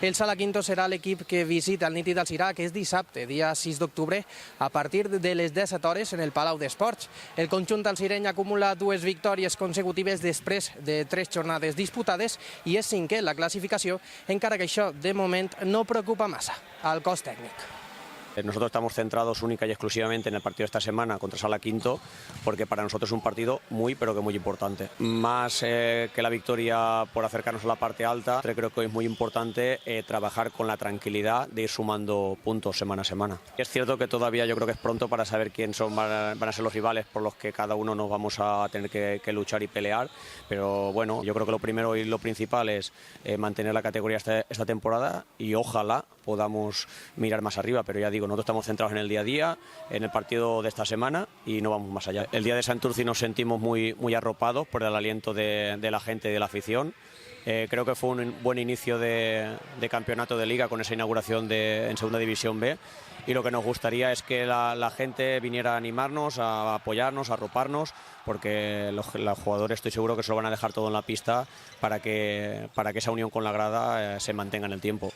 El Sala Quinto serà l'equip que visita el Nítid Alzira aquest dissabte, dia 6 d'octubre, a partir de les 17 hores en el Palau d'Esports. El conjunt alzireny acumula 2 victòries consecutives després de 3 jornades disputades i és cinquè en la classificació, encara que això de moment no preocupa massa al cos tècnic. Nosotros estamos centrados única y exclusivamente en el partido de esta semana contra Sala Quinto, porque para nosotros es un partido muy, pero que muy importante. Más que la victoria por acercarnos a la parte alta, creo que es muy importante trabajar con la tranquilidad de ir sumando puntos semana a semana. Es cierto que todavía yo creo que es pronto para saber quién van a ser los rivales por los que cada uno nos vamos a tener que luchar y pelear, pero bueno, yo creo que lo primero y lo principal es mantener la categoría esta temporada y ojalá podamos mirar más arriba, pero ya digo, nosotros estamos centrados en el día a día, en el partido de esta semana y no vamos más allá. El día de Santurce nos sentimos muy arropados por el aliento de la gente y de la afición. Creo que fue un buen inicio de campeonato de liga con esa inauguración en Segunda División B, y lo que nos gustaría es que la gente viniera a animarnos, a apoyarnos, a arroparnos, porque los jugadores estoy seguro que se lo van a dejar todo en la pista para que esa unión con la grada se mantenga en el tiempo.